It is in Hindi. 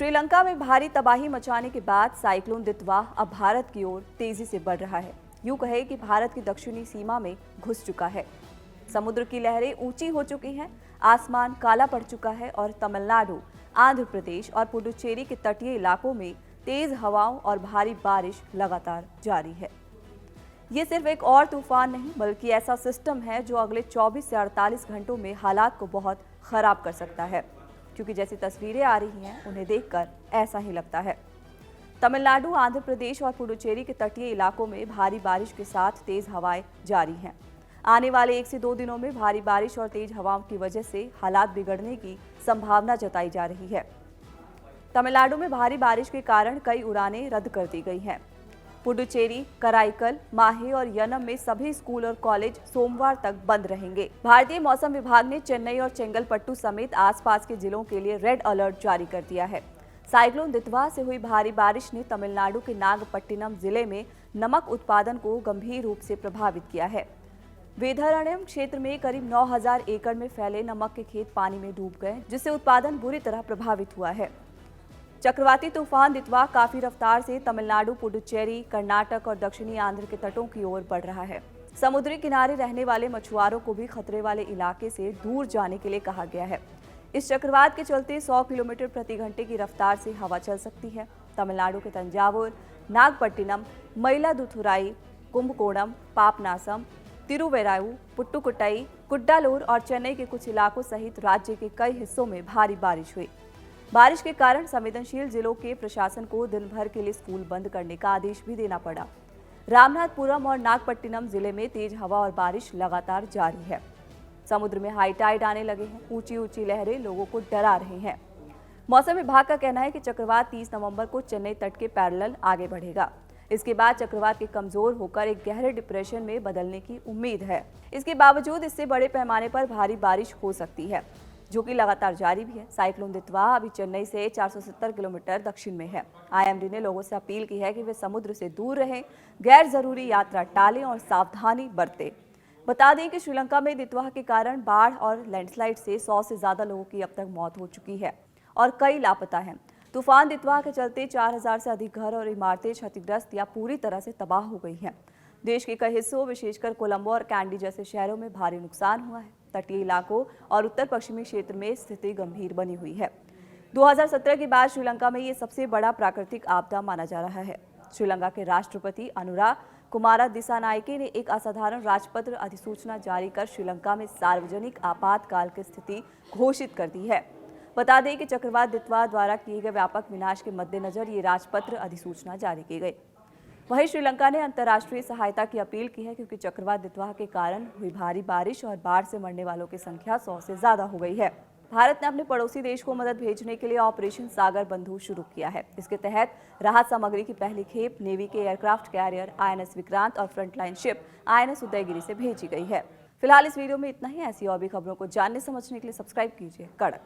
श्रीलंका में भारी तबाही मचाने के बाद साइक्लोन दितवा अब भारत की ओर तेजी से बढ़ रहा है। यूं कहे कि भारत की दक्षिणी सीमा में घुस चुका है। समुद्र की लहरें ऊंची हो चुकी हैं, आसमान काला पड़ चुका है और तमिलनाडु, आंध्र प्रदेश और पुडुचेरी के तटीय इलाकों में तेज हवाओं और भारी बारिश लगातार जारी है। ये सिर्फ एक और तूफान नहीं बल्कि ऐसा सिस्टम है जो अगले 24 से 48 घंटों में हालात को बहुत खराब कर सकता है, क्योंकि जैसी तस्वीरें आ रही हैं उन्हें देखकर ऐसा ही लगता है। तमिलनाडु, आंध्र प्रदेश और पुडुचेरी के तटीय इलाकों में भारी बारिश के साथ तेज हवाएं जारी हैं। आने वाले 1 से 2 दिनों में भारी बारिश और तेज हवाओं की वजह से हालात बिगड़ने की संभावना जताई जा रही है। तमिलनाडु में भारी बारिश के कारण कई उड़ानें रद्द कर दी गई हैं। पुडुचेरी, कराईकल, माहे और यनम में सभी स्कूल और कॉलेज सोमवार तक बंद रहेंगे। भारतीय मौसम विभाग ने चेन्नई और चेंगलपट्टू समेत आसपास के जिलों के लिए रेड अलर्ट जारी कर दिया है। साइक्लोन दितवा से हुई भारी बारिश ने तमिलनाडु के नागपट्टिनम जिले में नमक उत्पादन को गंभीर रूप से प्रभावित किया है। वेदारण्यम क्षेत्र में करीब 9000 एकड़ में फैले नमक के खेत पानी में डूब गए, जिससे उत्पादन बुरी तरह प्रभावित हुआ है। चक्रवाती तूफान दितवा काफी रफ्तार से तमिलनाडु, पुडुचेरी, कर्नाटक और दक्षिणी आंध्र के तटों की ओर बढ़ रहा है। समुद्री किनारे रहने वाले मछुआरों को भी खतरे वाले इलाके से दूर जाने के लिए कहा गया है। इस चक्रवात के चलते 100 किलोमीटर प्रति घंटे की रफ्तार से हवा चल सकती है। तमिलनाडु के तंजावुर, नागपट्टिनम, मयिलादुथुराई, कुंभकोणम, पापनासम, तिरुवैरायू, पुट्टुकोट्टई, कुड्डालोर और चेन्नई के कुछ इलाकों सहित राज्य के कई हिस्सों में भारी बारिश हुई। बारिश के कारण संवेदनशील जिलों के प्रशासन को दिन भर के लिए स्कूल बंद करने का आदेश भी देना पड़ा। रामनाथपुरम और नागपट्टिनम जिले में तेज हवा और बारिश लगातार जारी है। समुद्र में हाई टाइड आने लगे हैं। ऊंची ऊंची लहरें लोगों को डरा रही हैं। मौसम विभाग का कहना है कि चक्रवात 30 नवंबर को चेन्नई तट के पैरेलल आगे बढ़ेगा। इसके बाद चक्रवात के कमजोर होकर एक गहरे डिप्रेशन में बदलने की उम्मीद है। इसके बावजूद इससे बड़े पैमाने पर भारी बारिश हो सकती है, जो कि लगातार जारी भी है। साइक्लोन दितवा अभी चेन्नई से 470 किलोमीटर दक्षिण में है। आईएमडी ने लोगों से अपील की है कि वे समुद्र से दूर रहें, गैर जरूरी यात्रा टालें और सावधानी बरतें। बता दें कि श्रीलंका में दितवा के कारण बाढ़ और लैंडस्लाइड से 100 से ज्यादा लोगों की अब तक मौत हो चुकी है और कई लापता हैं। तूफान दितवा के चलते 4000 से अधिक घर और इमारतें क्षतिग्रस्त या पूरी तरह से तबाह हो गई हैं। देश के कई हिस्सों, विशेषकर कोलंबो और कैंडी जैसे शहरों में भारी नुकसान हुआ है। तटीय इलाकों और उत्तर पश्चिमी क्षेत्र में स्थिति गंभीर बनी हुई है। 2017 के बाद श्रीलंका में ये सबसे बड़ा प्राकृतिक आपदा माना जा रहा है। श्रीलंका के राष्ट्रपति अनुरा कुमारा दिसानायके ने एक असाधारण राजपत्र अधिसूचना जारी कर श्रीलंका में सार्वजनिक आपातकाल की स्थिति घोषित कर दी है। बता दें कि चक्रवात दितवा द्वारा किए गए व्यापक विनाश के मद्देनजर ये राजपत्र अधिसूचना जारी की गई। वहीं श्रीलंका ने अंतर्राष्ट्रीय सहायता की अपील की है, क्योंकि चक्रवात दितवा के कारण हुई भारी बारिश और बाढ़ से मरने वालों की संख्या 100 से ज्यादा हो गई है। भारत ने अपने पड़ोसी देश को मदद भेजने के लिए ऑपरेशन सागर बंधु शुरू किया है। इसके तहत राहत सामग्री की पहली खेप नेवी के एयरक्राफ्ट कैरियर INS विक्रांत और फ्रंटलाइन शिप INS उदयगिरी से भेजी गई है। फिलहाल इस वीडियो में इतना ही। ऐसी और भी खबरों को जानने समझने के लिए सब्सक्राइब कीजिए कड़क।